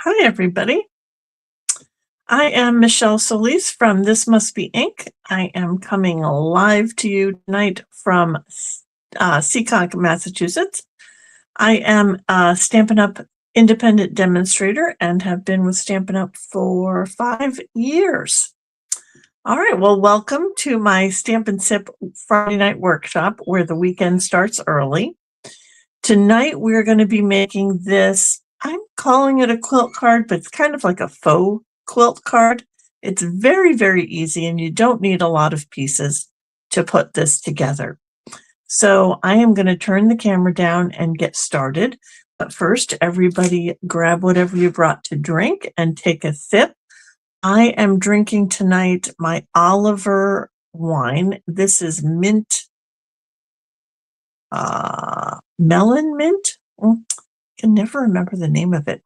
Hi, everybody. I am Michelle Solis from Thismustbeink. I am coming live to you tonight from Seekonk, Massachusetts. I am a Stampin' Up! Independent demonstrator and have been with Stampin' Up! For 5 years. All right, well, welcome to my Stamp and Sip Friday night workshop where the weekend starts early. Tonight, we're going to be making this, I'm calling it a quilt card, but it's kind of like a faux quilt card. It's very, very easy, and you don't need a lot of pieces to put this together. So I am going to turn the camera down and get started. But first, everybody grab whatever you brought to drink and take a sip. I am drinking tonight my Oliver wine. This is mint. Melon mint? I can never remember the name of it.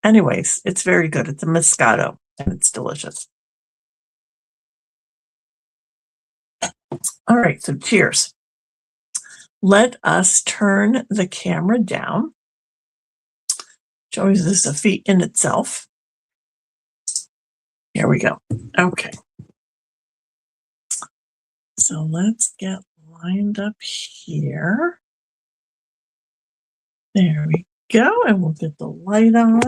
Anyways, it's very good. It's a Moscato, and it's delicious. All right, so cheers. Let us turn the camera down, which always is a feat in itself. Here we go. Okay. So let's get lined up here. There we go, and we'll get the light on.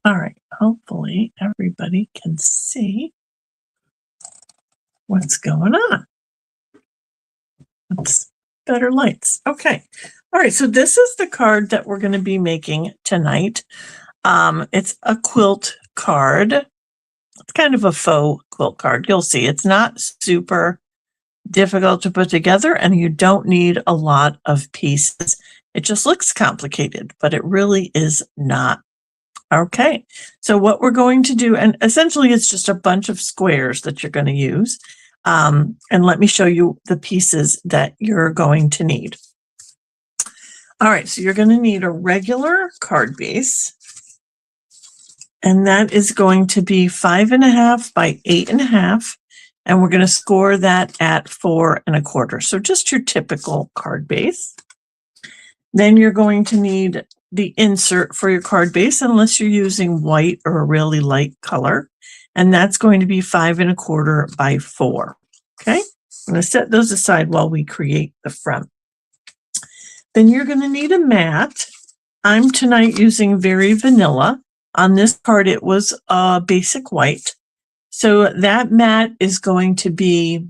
All right, hopefully everybody can see what's going on. That's better lights. Okay. All right, so this is the card that we're going to be making tonight. It's a quilt card. It's kind of a faux quilt card. You'll see it's not super difficult to put together, and you don't need a lot of pieces. It just looks complicated, but it really is not. Okay, so what we're going to do, and essentially it's just a bunch of squares that you're going to use. And let me show you the pieces that you're going to need. All right, so you're going to need a regular card base. And that is going to be 5.5 by 8.5. And we're going to score that at 4 1/4. So just your typical card base. Then you're going to need the insert for your card base, unless you're using white or a really light color. And that's going to be 5 1/4 by 4. Okay, I'm going to set those aside while we create the front. Then you're going to need a mat. I'm tonight using Very Vanilla. On this card, it was basic white. So that mat is going to be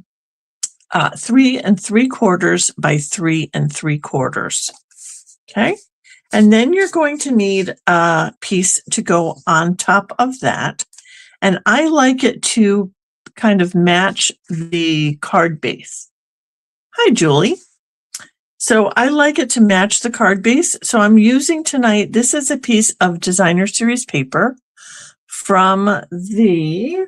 3 3/4 by 3 3/4. Okay. And then you're going to need a piece to go on top of that. And I like it to kind of match the card base. Hi, Julie. So I like it to match the card base. So I'm using tonight, this is a piece of designer series paper from the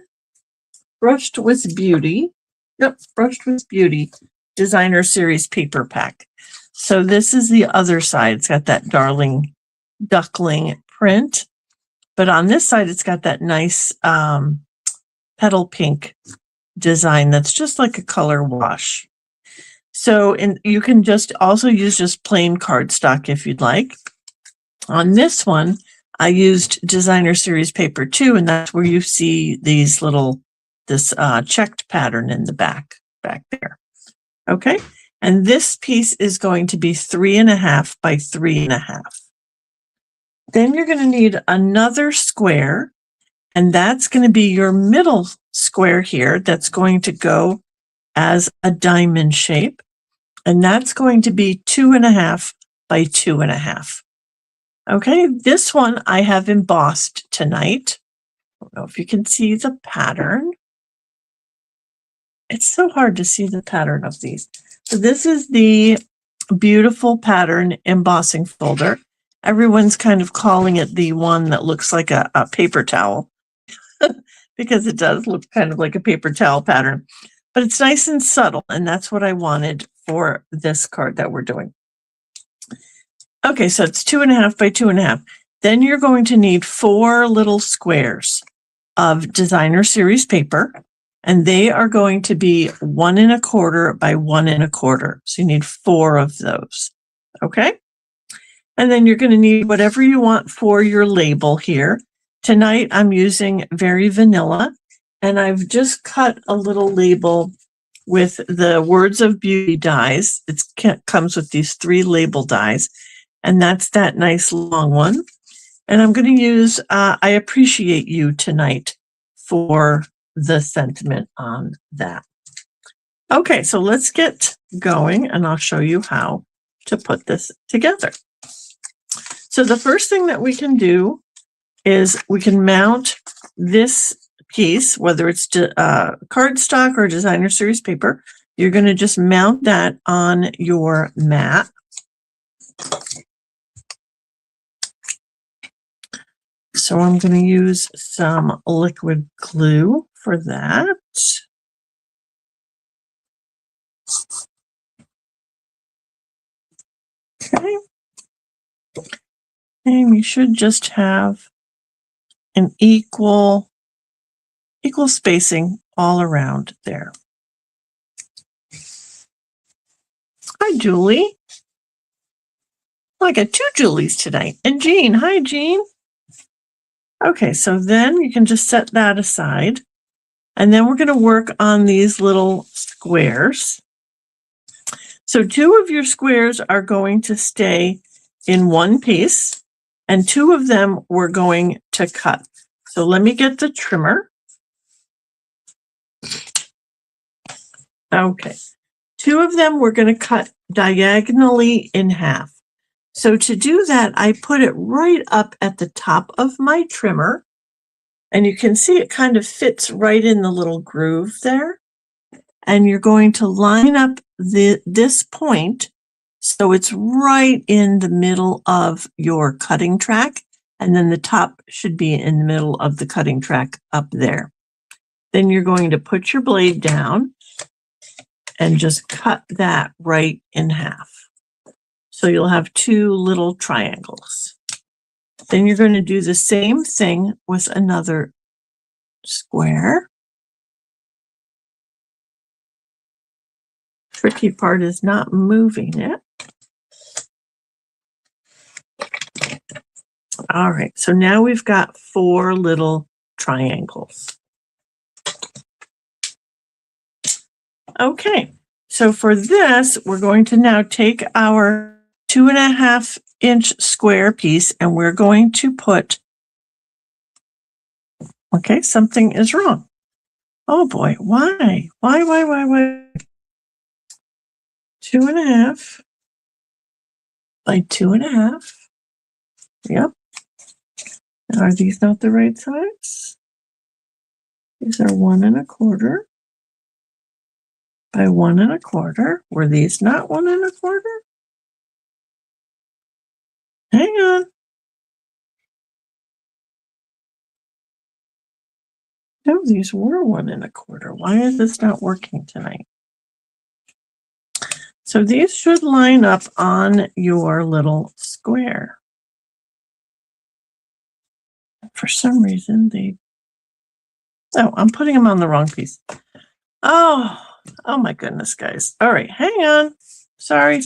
Brushed with Beauty. Yep, Brushed with Beauty designer series paper pack. So this is the other side. It's got that darling duckling print. But on this side, it's got that nice petal pink design that's just like a color wash. So you can just also use just plain cardstock if you'd like. On this one, I used designer series paper 2, and that's where you see these this checked pattern in the back there. Okay. And this piece is going to be 3.5 by 3.5. Then you're going to need another square, and that's going to be your middle square here. That's going to go as a diamond shape, and that's going to be 2.5 by 2.5. Okay, this one I have embossed tonight. I don't know if you can see the pattern. It's so hard to see the pattern of these. So this is the beautiful pattern embossing folder. Everyone's kind of calling it the one that looks like a paper towel because it does look kind of like a paper towel pattern, but it's nice and subtle. And that's what I wanted for this card that we're doing. Okay, so it's 2.5 by 2.5. Then you're going to need 4 little squares of designer series paper. And they are going to be 1 1/4 by 1 1/4. So you need 4 of those. Okay. And then you're going to need whatever you want for your label here. Tonight I'm using Very Vanilla, and I've just cut a little label with the Words of Beauty dies. It comes with these 3 label dies, and that's that nice long one. And I'm going to use I Appreciate You tonight for the sentiment on that. Okay, so let's get going, and I'll show you how to put this together. So the first thing that we can do is we can mount this piece, whether it's cardstock or designer series paper. You're going to just mount that on your mat. So I'm going to use some liquid glue for that. Okay. And you should just have an equal spacing all around there. Hi, Julie. I got 2 Julies tonight. And Jean. Hi, Jean. Okay, so then you can just set that aside. And then we're going to work on these little squares. So 2 of your squares are going to stay in one piece, and 2 of them we're going to cut. So let me get the trimmer. Okay, 2 of them we're going to cut diagonally in half. So to do that, I put it right up at the top of my trimmer, and you can see it kind of fits right in the little groove there. And you're going to line up this point so it's right in the middle of your cutting track, and then the top should be in the middle of the cutting track up there. Then you're going to put your blade down and just cut that right in half. So you'll have 2 little triangles. Then you're going to do the same thing with another square. Tricky part is not moving it. All right, so now we've got 4 little triangles. Okay, so for this, we're going to now take our 2.5-inch square piece, and we're going to put, okay, something is wrong. Oh boy, why? Why? 2.5 by 2.5. Yep. Are these not the right size? These are 1 1/4 by 1 1/4. Were these not 1 1/4? Hang on. No, these were 1 1/4. Why is this not working tonight? So these should line up on your little square. For some reason, oh, I'm putting them on the wrong piece. Oh my goodness, guys. All right, hang on. Sorry.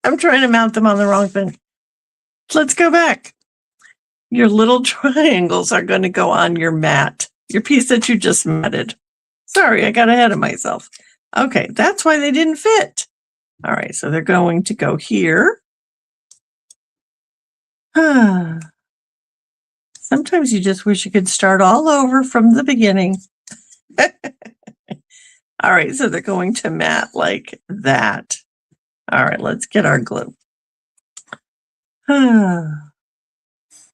I'm trying to mount them on the wrong thing. Let's go back. Your little triangles are going to go on your mat, your piece that you just matted. Sorry, I got ahead of myself. Okay, that's why they didn't fit. All right, so they're going to go here. Sometimes you just wish you could start all over from the beginning. All right, so they're going to mat like that. All right, let's get our glue.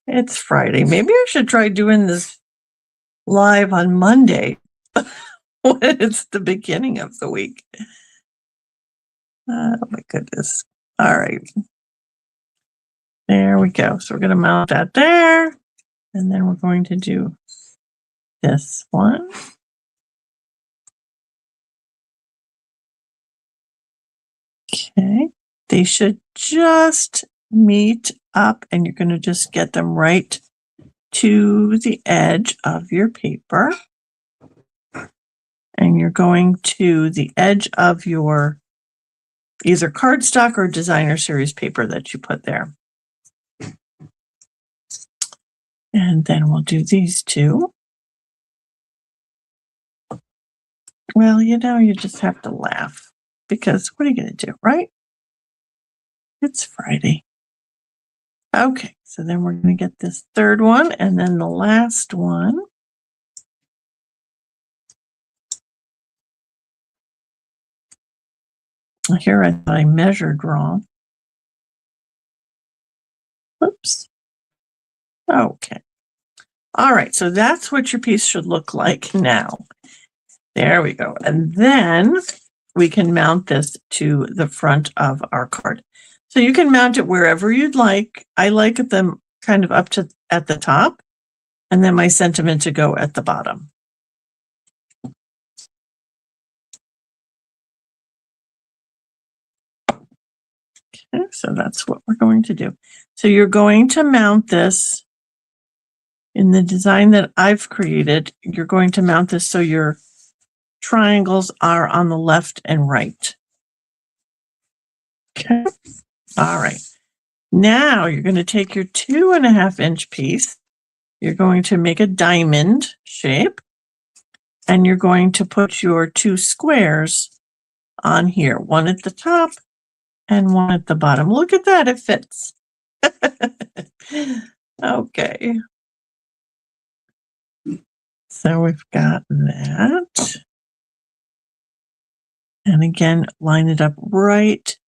It's Friday. Maybe I should try doing this live on Monday when it's the beginning of the week. Oh my goodness. All right. There we go. So we're going to mount that there. And then we're going to do this one. Okay. They should just meet up, and you're going to just get them right to the edge of your paper. And you're going to the edge of your either cardstock or designer series paper that you put there. And then we'll do these two. Well, you know, you just have to laugh because what are you going to do, right? It's Friday. Okay, so then we're going to get this third one and then the last one. Here I thought I measured wrong. Oops. Okay. All right, so that's what your piece should look like now. There we go. And then we can mount this to the front of our card. So you can mount it wherever you'd like. I like them kind of up to at the top, and then my sentiment to go at the bottom. Okay, so that's what we're going to do. So you're going to mount this in the design that I've created. You're going to mount this so your triangles are on the left and right. Okay. All right. Now you're going to take your 2.5-inch piece. You're going to make a diamond shape, and you're going to put your 2 squares on here, one at the top and one at the bottom. Look at that, it fits. Okay. So we've got that. And again, line it up right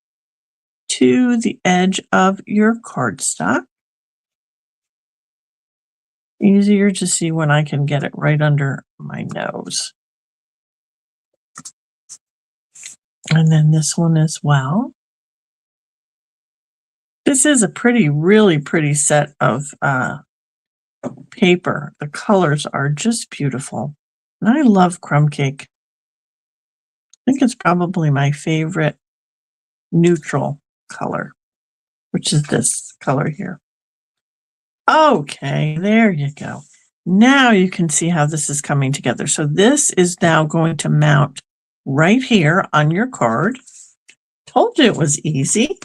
to the edge of your cardstock. Easier to see when I can get it right under my nose. And then this one as well. This is a really pretty set of paper. The colors are just beautiful. And I love crumb cake. I think it's probably my favorite neutral color, which is this color here. Okay, there you go. Now you can see how this is coming together. So this is now going to mount right here on your card. Told you it was easy.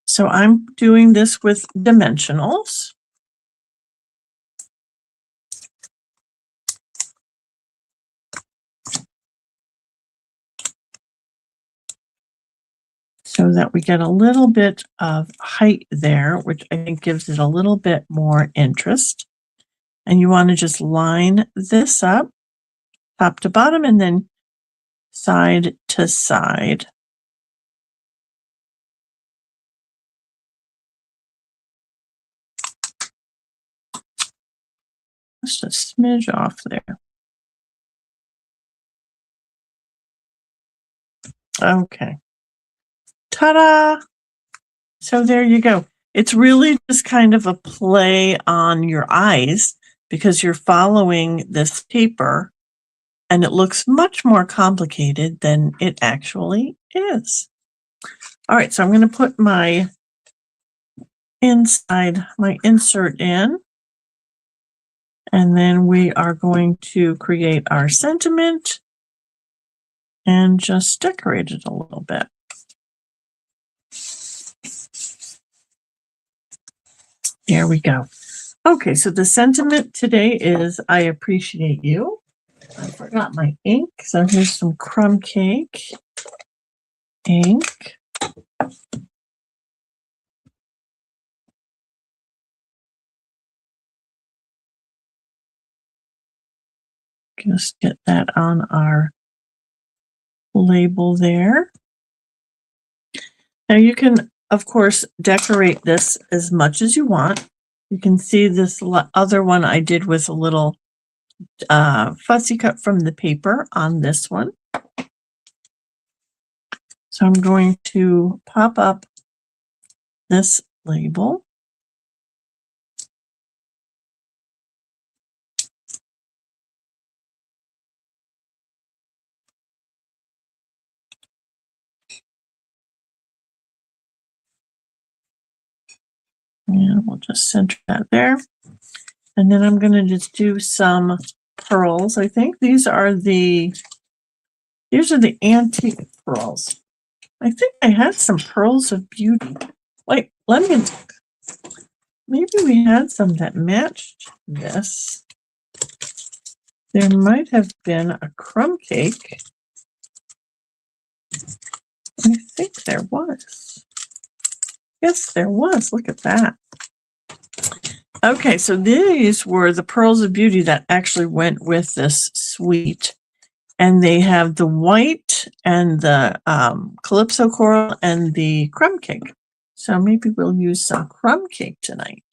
So I'm doing this with dimensionals. So that we get a little bit of height there, which I think gives it a little bit more interest. And you want to just line this up, top to bottom, and then side to side. Just a smidge off there. Okay. Ta-da! So there you go. It's really just kind of a play on your eyes because you're following this paper and it looks much more complicated than it actually is. All right, so I'm going to put my insert in, and then we are going to create our sentiment and just decorate it a little bit. There we go. Okay, so the sentiment today is, I appreciate you. I forgot my ink, so here's some crumb cake ink. Just get that on our label there. Now you can, of course, decorate this as much as you want. You can see this other one I did with a little fussy cut from the paper on this one. So I'm going to pop up this label. And we'll just center that there. And then I'm going to just do some pearls. I think these are the These are the antique pearls. I think I had some pearls of beauty. Wait, let me look. Maybe we had some that matched this. There might have been a crumb cake. I think there was. Yes, there was. Look at that. Okay, so these were the pearls of beauty that actually went with this suite. And they have the white and the calypso coral and the crumb cake. So maybe we'll use some crumb cake tonight.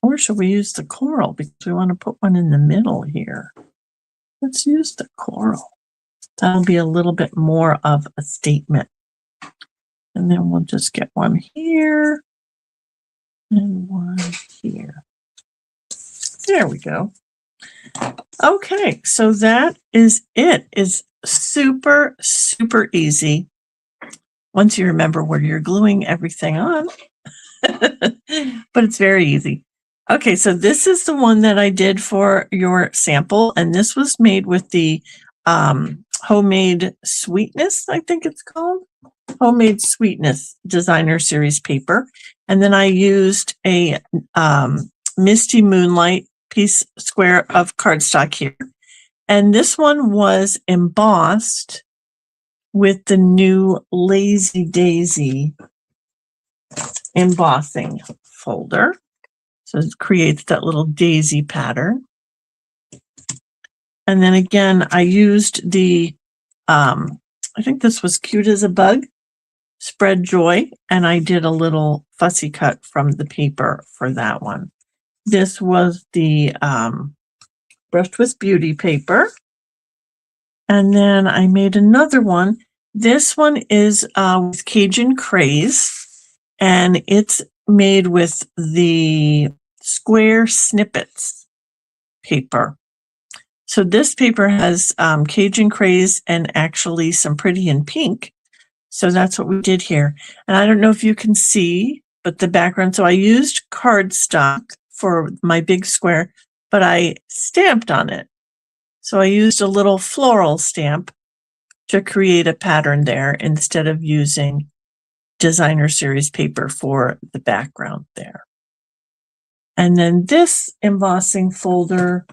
Or should we use the coral because we want to put one in the middle here? Let's use the coral. That'll be a little bit more of a statement. And then we'll just get one here and one here. There we go. Okay, so that is it. It's super, super easy once you remember where you're gluing everything on. But it's very easy. Okay, so this is the one that I did for your sample, and this was made with the Homemade Sweetness, I think it's called. Homemade Sweetness Designer Series paper. And then I used a Misty Moonlight piece square of cardstock here. And this one was embossed with the new Lazy Daisy embossing folder. So it creates that little daisy pattern. And then again, I used the, I think this was Cute as a Bug, Spread Joy, and I did a little fussy cut from the paper for that one. This was the Brushed with Beauty paper. And then I made another one. This one is with Cajun Craze, and it's made with the Square Snippets paper. So this paper has Cajun Craze and actually some Pretty in Pink. So that's what we did here. And I don't know if you can see, but the background, so I used cardstock for my big square, but I stamped on it. So I used a little floral stamp to create a pattern there instead of using Designer Series paper for the background there. And then this embossing folder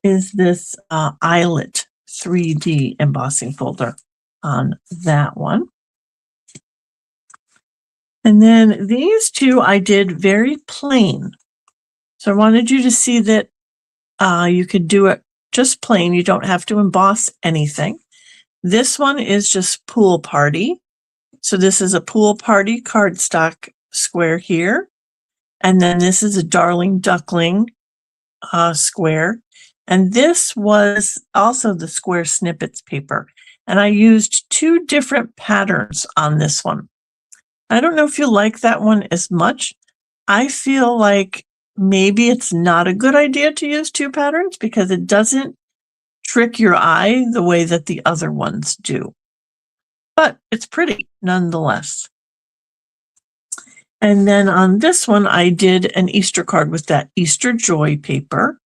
is this Eyelet 3D embossing folder on that one. And then these two I did very plain. So I wanted you to see that you could do it just plain. You don't have to emboss anything. This one is just Pool Party. So this is a Pool Party cardstock square here. And then this is a Darling Duckling square. And this was also the Square Snippets paper. And I used two different patterns on this one. I don't know if you like that one as much. I feel like maybe it's not a good idea to use two patterns because it doesn't trick your eye the way that the other ones do. But it's pretty nonetheless. And then on this one, I did an Easter card with that Easter Joy paper.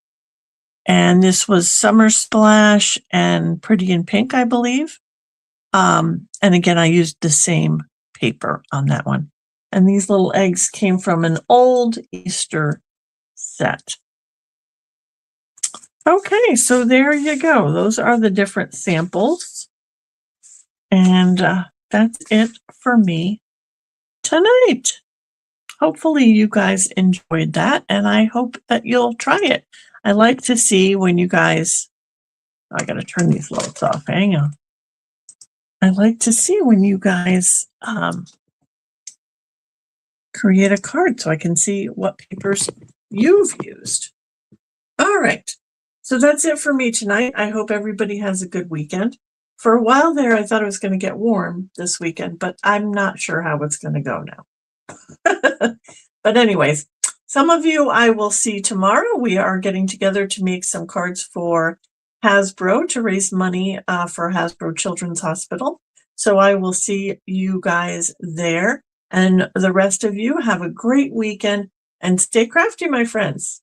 And this was Summer Splash and Pretty in Pink, I believe. And again, I used the same paper on that one. And these little eggs came from an old Easter set. Okay, so there you go. Those are the different samples. And that's it for me tonight. Hopefully you guys enjoyed that, and I hope that you'll try it. I like to see when you guys, I got to turn these lights off. Hang on. I like to see when you guys create a card so I can see what papers you've used. All right. So that's it for me tonight. I hope everybody has a good weekend. For a while there, I thought it was going to get warm this weekend, but I'm not sure how it's going to go now. But anyways, some of you I will see tomorrow. We are getting together to make some cards for Hasbro to raise money for Hasbro Children's Hospital. So I will see you guys there. And the rest of you have a great weekend and stay crafty, my friends.